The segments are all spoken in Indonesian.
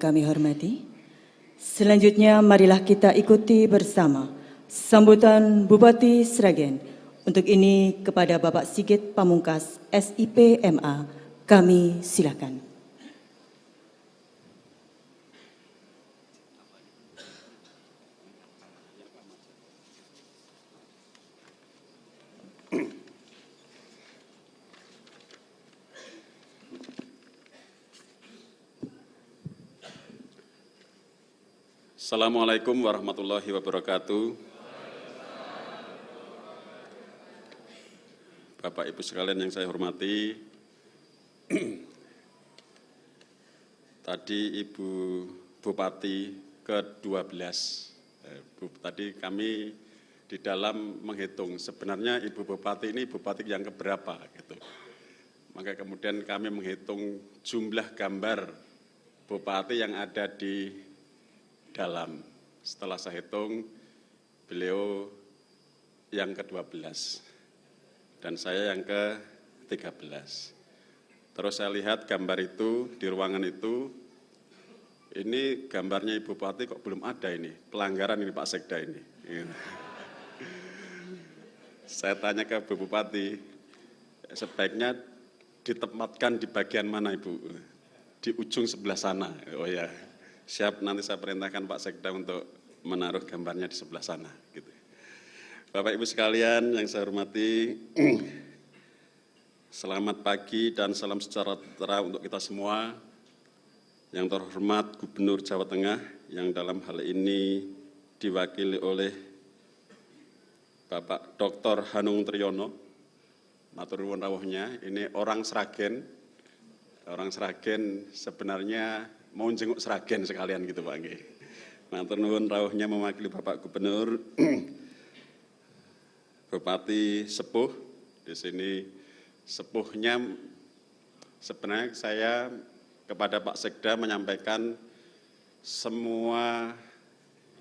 kami hormati, selanjutnya marilah kita ikuti bersama sambutan Bupati Sragen. Untuk ini kepada Bapak Sigit Pamungkas, SIP MA, kami silakan. Assalamualaikum warahmatullahi wabarakatuh. Bapak Ibu sekalian yang saya hormati, tadi Ibu Bupati ke-12, tadi kami di dalam menghitung sebenarnya Ibu Bupati ini Bupati yang keberapa gitu. Maka kemudian kami menghitung jumlah gambar Bupati yang ada di dalam. Setelah saya hitung, beliau yang ke-12 dan saya yang ke-13. Terus saya lihat gambar itu di ruangan itu, ini gambarnya Ibu Bupati kok belum ada ini, pelanggaran ini Pak Sekda ini. Saya tanya ke Bu Bupati, sebaiknya ditempatkan di bagian mana Ibu? Di ujung sebelah sana. Oh ya. Siap, nanti saya perintahkan Pak Sekda untuk menaruh gambarnya di sebelah sana. Gitu. Bapak Ibu sekalian yang saya hormati, selamat pagi dan salam sejahtera untuk kita semua. Yang terhormat Gubernur Jawa Tengah yang dalam hal ini diwakili oleh Bapak Dr. Hanung Triyono, matur nuwun rawuhnya, ini orang Sragen sebenarnya mau jenguk Sragen sekalian gitu Pak nggih. Matur nuwun rawuhnya mewakili Bapak Gubernur, Bupati Sepuh. Di sini sepuhnya sebenarnya saya kepada Pak Sekda menyampaikan semua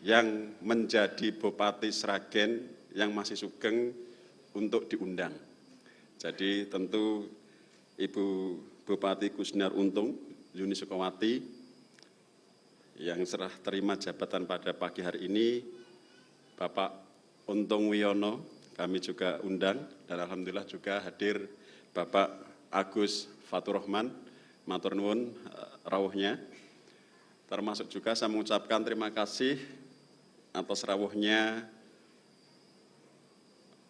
yang menjadi Bupati Sragen yang masih sugeng untuk diundang. Jadi tentu Ibu Bupati Kusnar Untung, Yuni Sukawati, yang serah terima jabatan pada pagi hari ini, Bapak Untung Wiono, kami juga undang, dan alhamdulillah juga hadir Bapak Agus Faturrahman, matur nuwun rawuhnya. Termasuk juga saya mengucapkan terima kasih atas rawuhnya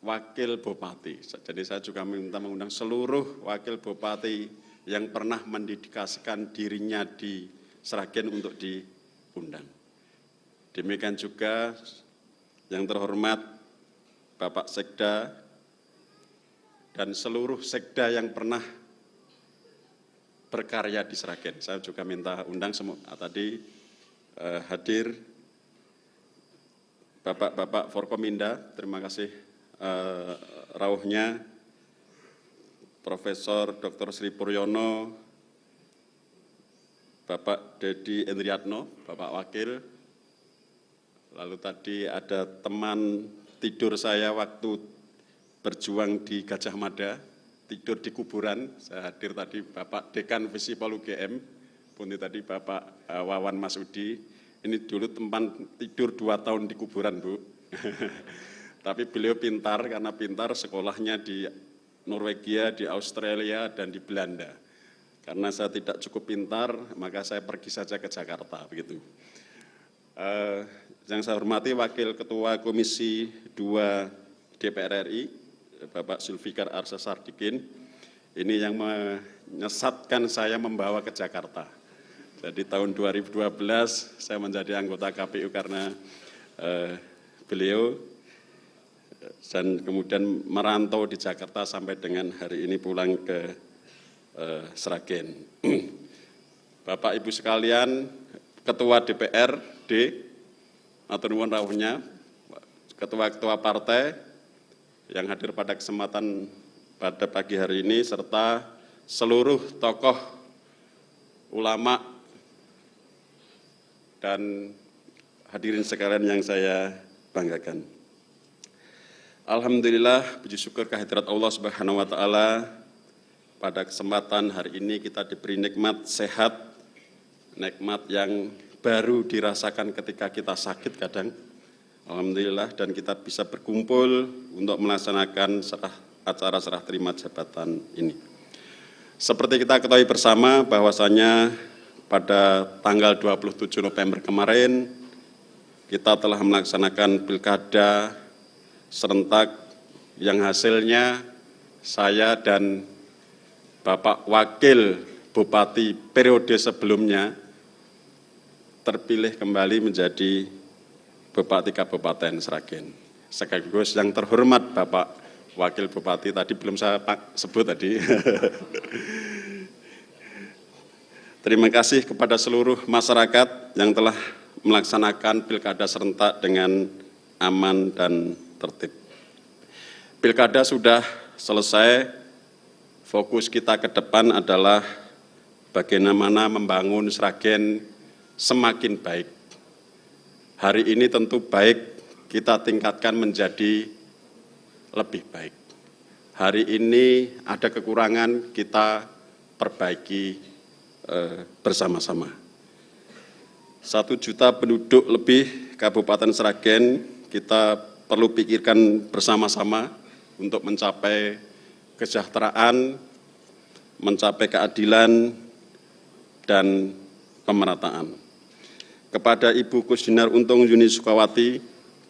Wakil Bupati. Jadi saya juga minta mengundang seluruh Wakil Bupati yang pernah mendedikasikan dirinya di Sragen untuk diundang. Demikian juga yang terhormat Bapak Sekda dan seluruh Sekda yang pernah berkarya di Sragen. Saya juga minta undang semua tadi hadir Bapak-bapak Forkominda, terima kasih rawuhnya Profesor Dr. Sri Puryono, Bapak Dedi Endriatno, Bapak Wakil. Lalu tadi ada teman tidur saya waktu berjuang di Gajah Mada, tidur di kuburan. Saya hadir tadi Bapak Dekan Visipol UGM, pun tadi Bapak Wawan Masudi. Ini dulu tempat tidur 2 tahun di kuburan, Bu. Tapi beliau pintar, karena pintar sekolahnya di Norwegia, di Australia, dan di Belanda. Karena saya tidak cukup pintar, maka saya pergi saja ke Jakarta, begitu. Yang saya hormati Wakil Ketua Komisi 2 DPR RI, Bapak Zulfikar Arsa Sardikin, ini yang menyesatkan saya membawa ke Jakarta. Jadi tahun 2012 saya menjadi anggota KPU karena beliau, dan kemudian merantau di Jakarta sampai dengan hari ini pulang ke Sragen. Bapak Ibu sekalian, Ketua DPRD, matur nuwun rawuhnya, ketua-ketua partai yang hadir pada kesempatan pada pagi hari ini, serta seluruh tokoh ulama dan hadirin sekalian yang saya banggakan. Alhamdulillah, puji syukur kehadirat Allah Subhanahu wa taala, pada kesempatan hari ini kita diberi nikmat sehat nikmat yang baru dirasakan ketika kita sakit kadang. Alhamdulillah, dan kita bisa berkumpul untuk melaksanakan acara serah terima jabatan ini. Seperti kita ketahui bersama bahwasannya pada tanggal 27 November kemarin kita telah melaksanakan pilkada serentak yang hasilnya saya dan Bapak Wakil Bupati periode sebelumnya terpilih kembali menjadi Bupati Kabupaten Sragen. Sekaligus yang terhormat Bapak Wakil Bupati, tadi belum saya sebut tadi. Terima kasih kepada seluruh masyarakat yang telah melaksanakan pilkada serentak dengan aman dan tertib. Pilkada sudah selesai, fokus kita ke depan adalah bagaimana membangun Sragen semakin baik. Hari ini tentu baik, kita tingkatkan menjadi lebih baik. Hari ini ada kekurangan, kita perbaiki bersama-sama. 1 juta penduduk lebih Kabupaten Sragen, kita perlu pikirkan bersama-sama untuk mencapai kesejahteraan, mencapai keadilan, dan pemerataan. Kepada Ibu Kusdinar Untung Yuni Sukawati,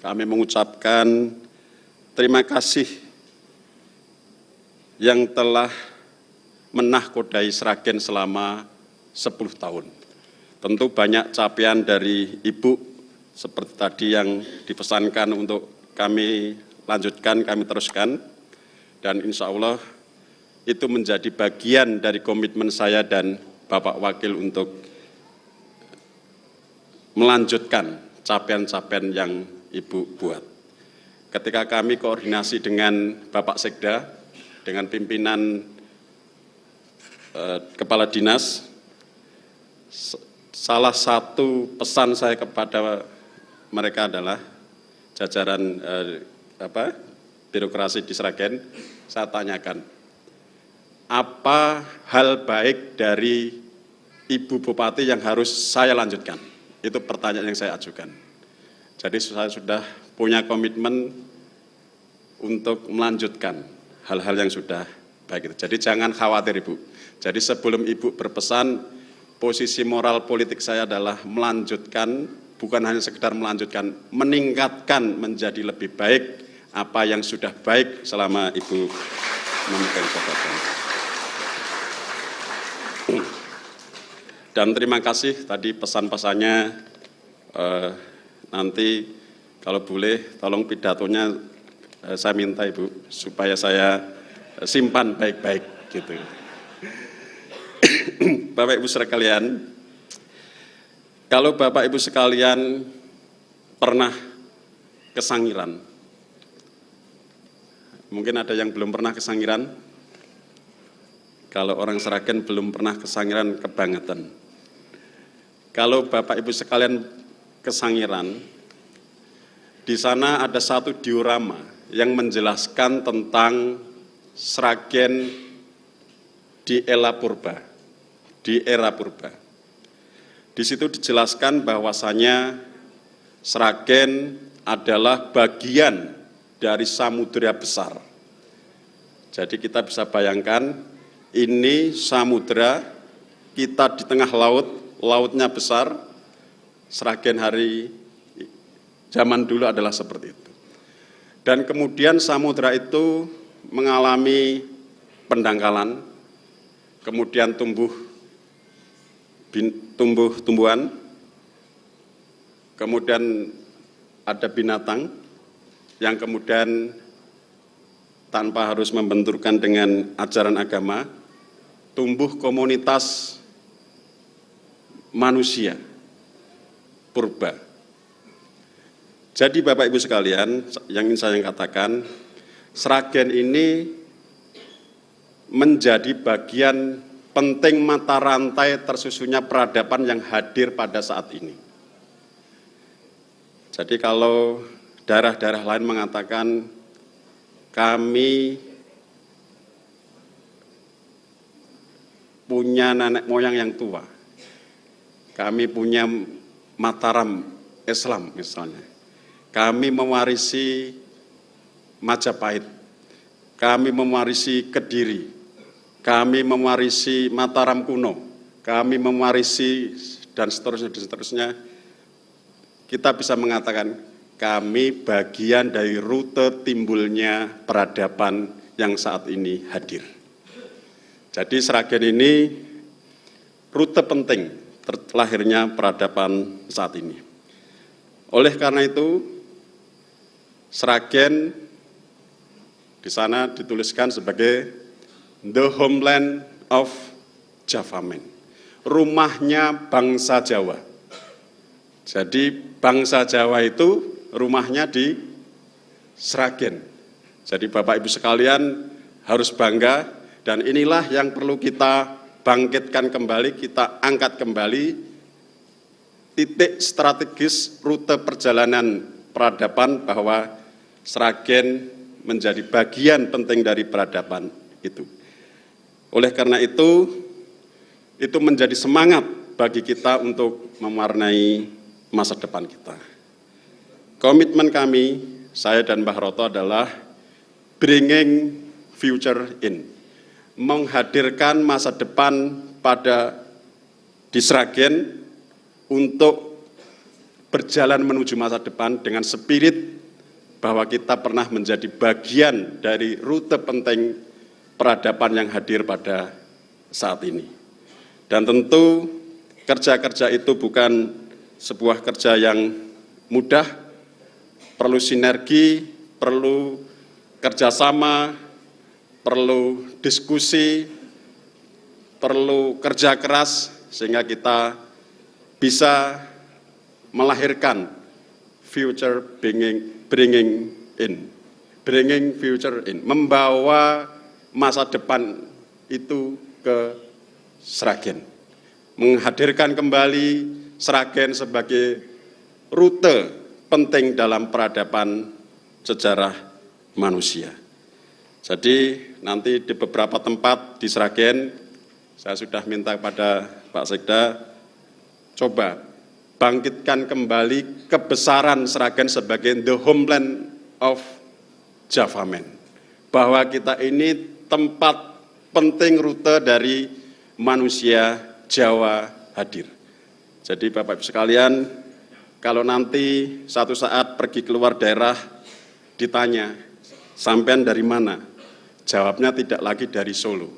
kami mengucapkan terima kasih yang telah menahkodai Sragen selama 10 tahun. Tentu banyak capaian dari Ibu, seperti tadi yang dipesankan untuk kami lanjutkan, kami teruskan, dan insya Allah itu menjadi bagian dari komitmen saya dan Bapak Wakil untuk melanjutkan capaian-capaian yang Ibu buat. Ketika kami koordinasi dengan Bapak Sekda, dengan pimpinan Kepala Dinas, salah satu pesan saya kepada mereka adalah jajaran birokrasi di Sragen, saya tanyakan, apa hal baik dari Ibu Bupati yang harus saya lanjutkan? Itu pertanyaan yang saya ajukan. Jadi saya sudah punya komitmen untuk melanjutkan hal-hal yang sudah baik itu. Jadi jangan khawatir Ibu. Jadi sebelum Ibu berpesan, posisi moral politik saya adalah melanjutkan, bukan hanya sekedar melanjutkan, meningkatkan menjadi lebih baik apa yang sudah baik selama Ibu memegang jabatan. Dan terima kasih tadi pesan-pesannya, nanti kalau boleh tolong pidatonya saya minta Ibu supaya saya simpan baik-baik gitu. Bapak Ibu sekalian, kalau Bapak Ibu sekalian pernah ke Sangiran, mungkin ada yang belum pernah ke Sangiran. Kalau orang Sragen belum pernah ke Sangiran, kebangetan. Kalau Bapak Ibu sekalian ke Sangiran, di sana ada satu diorama yang menjelaskan tentang Sragen di era purba. Di situ dijelaskan bahwasanya Sragen adalah bagian dari samudera besar. Jadi kita bisa bayangkan, ini samudera, kita di tengah laut, lautnya besar. Sragen hari zaman dulu adalah seperti itu. Dan kemudian samudera itu mengalami pendangkalan, kemudian tumbuh-tumbuhan, kemudian ada binatang yang kemudian tanpa harus membenturkan dengan ajaran agama, tumbuh komunitas manusia purba. Jadi Bapak Ibu sekalian, yang ingin saya katakan, Sragen ini menjadi bagian penting mata rantai tersusunnya peradaban yang hadir pada saat ini. Jadi kalau daerah-daerah lain mengatakan kami punya nenek moyang yang tua, kami punya Mataram Islam misalnya, kami mewarisi Majapahit, kami mewarisi Kediri, kami mewarisi Mataram kuno, kami mewarisi dan seterusnya, kita bisa mengatakan kami bagian dari rute timbulnya peradaban yang saat ini hadir. Jadi Sragen ini rute penting terlahirnya peradaban saat ini. Oleh karena itu, Sragen di sana dituliskan sebagai the homeland of Javamen, rumahnya bangsa Jawa. Jadi bangsa Jawa itu rumahnya di Sragen. Jadi Bapak Ibu sekalian harus bangga, dan inilah yang perlu kita bangkitkan kembali, kita angkat kembali titik strategis rute perjalanan peradaban, bahwa Sragen menjadi bagian penting dari peradaban itu. Oleh karena itu menjadi semangat bagi kita untuk mewarnai masa depan kita. Komitmen kami, saya dan Mbah Roto, adalah bringing future in, menghadirkan masa depan di Sragen untuk berjalan menuju masa depan dengan spirit bahwa kita pernah menjadi bagian dari rute penting peradaban yang hadir pada saat ini. Dan tentu kerja-kerja itu bukan sebuah kerja yang mudah, perlu sinergi, perlu kerjasama, perlu diskusi, perlu kerja keras, sehingga kita bisa melahirkan future bringing future in, membawa masa depan itu ke Sragen, menghadirkan kembali Sragen sebagai rute penting dalam peradaban sejarah manusia. Jadi nanti di beberapa tempat di Sragen, saya sudah minta kepada Pak Sekda, coba bangkitkan kembali kebesaran Sragen sebagai the homeland of Javamen, bahwa kita ini tempat penting rute dari manusia Jawa hadir. Jadi Bapak Ibu sekalian, kalau nanti satu saat pergi keluar daerah ditanya, sampean dari mana? Jawabnya tidak lagi dari Solo.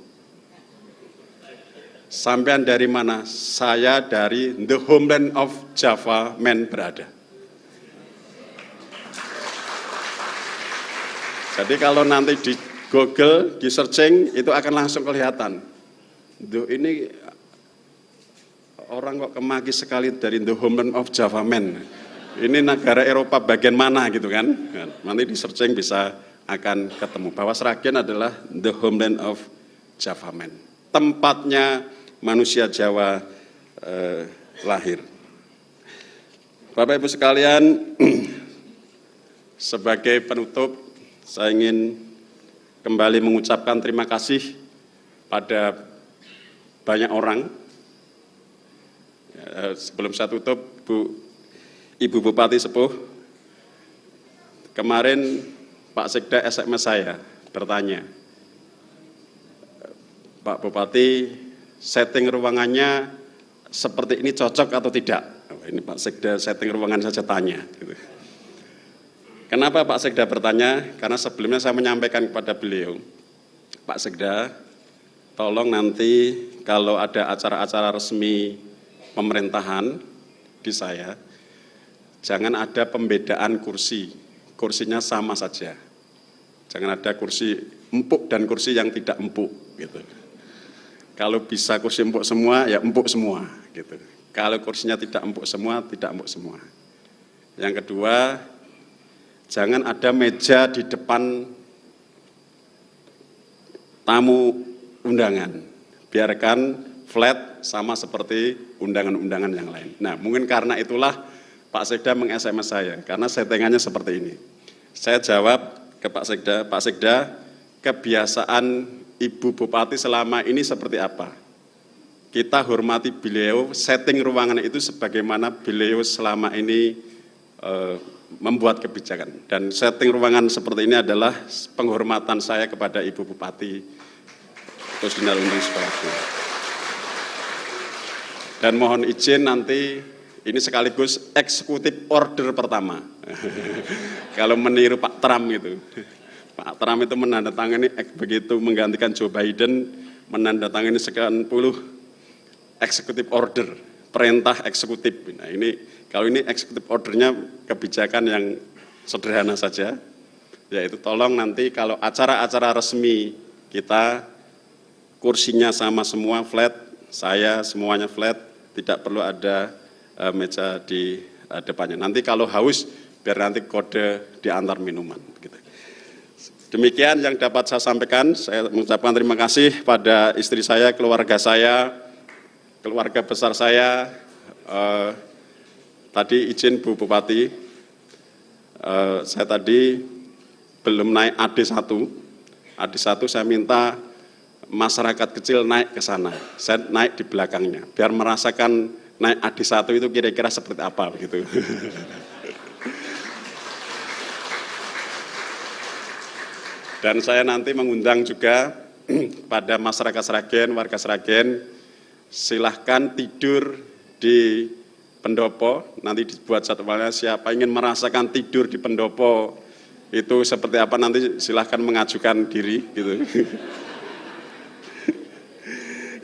Sampean dari mana? Saya dari the homeland of Javamen berada. Jadi kalau nanti di Google, di searching, itu akan langsung kelihatan. Ini orang kok kemaki sekali dari the homeland of Javamen. Ini negara Eropa bagian mana gitu kan? Nanti di searching bisa akan ketemu bahwa Sragen adalah the homeland of Javamen, tempatnya manusia Jawa lahir. Bapak Ibu sekalian, sebagai penutup, saya ingin kembali mengucapkan terima kasih pada banyak orang. Sebelum saya tutup, Ibu Bupati Sepuh, kemarin Pak Sekda SMS saya bertanya, Pak Bupati, setting ruangannya seperti ini cocok atau tidak? Ini Pak Sekda setting ruangan saja tanya. Gitu. Kenapa Pak Sekda bertanya? Karena sebelumnya saya menyampaikan kepada beliau, Pak Sekda, tolong nanti kalau ada acara-acara resmi pemerintahan di saya, jangan ada pembedaan kursi, kursinya sama saja. Jangan ada kursi empuk dan kursi yang tidak empuk, gitu. Kalau bisa kursi empuk semua, ya empuk semua, gitu. Kalau kursinya tidak empuk semua, tidak empuk semua. Yang kedua, jangan ada meja di depan tamu undangan. Biarkan flat sama seperti undangan-undangan yang lain. Nah, mungkin karena itulah Pak Sekda meng-SMS saya, karena settingannya seperti ini. Saya jawab ke Pak Sekda, kebiasaan Ibu Bupati selama ini seperti apa? kita hormati beliau, setting ruangan itu sebagaimana beliau selama ini membuat kebijakan. Dan setting ruangan seperti ini adalah penghormatan saya kepada Ibu Bupati Kusdina Lumbung Sukoharjo. Dan mohon izin nanti ini sekaligus eksekutif order pertama. Kalau meniru Pak Trump gitu. Pak Trump itu menandatangani begitu menggantikan Joe Biden, menandatangani sekian puluh eksekutif order, perintah eksekutif. Nah ini kalau ini eksekutif ordernya kebijakan yang sederhana saja, yaitu tolong nanti kalau acara-acara resmi kita kursinya sama semua flat, saya semuanya flat, tidak perlu ada meja di depannya. Nanti kalau haus biar nanti kode diantar minuman. Gitu. Demikian yang dapat saya sampaikan. Saya mengucapkan terima kasih pada istri saya, keluarga besar saya. Tadi izin Bu Bupati, saya tadi belum naik AD1. AD1 saya minta masyarakat kecil naik ke sana. Saya naik di belakangnya, biar merasakan naik AD1 itu kira-kira seperti apa begitu. Dan saya nanti mengundang juga pada masyarakat Sragen, warga Sragen, silahkan tidur di pendopo, nanti dibuat jadwalnya siapa ingin merasakan tidur di pendopo, itu seperti apa nanti silahkan mengajukan diri gitu.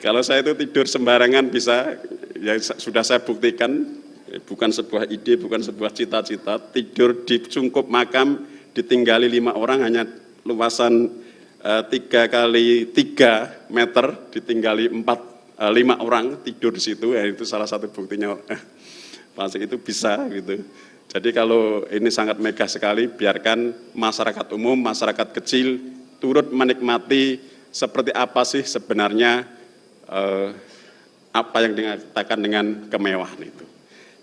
Kalau saya itu tidur sembarangan bisa, ya sudah saya buktikan, bukan sebuah ide, bukan sebuah cita-cita, tidur di cungkup makam ditinggali 5 orang hanya luasan 3 kali 3 meter ditinggali 5 orang tidur di situ, ya itu salah satu buktinya pasti itu bisa gitu. Jadi kalau ini sangat megah sekali, biarkan masyarakat umum, masyarakat kecil turut menikmati seperti apa sih sebenarnya apa yang dikatakan dengan kemewahan itu.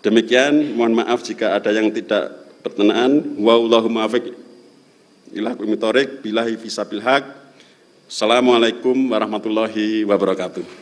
Demikian, mohon maaf jika ada yang tidak berkenaan. Wallahu muwaffiq ila aqwamit thoriq billahi fisabil haq. Assalamualaikum warahmatullahi wabarakatuh.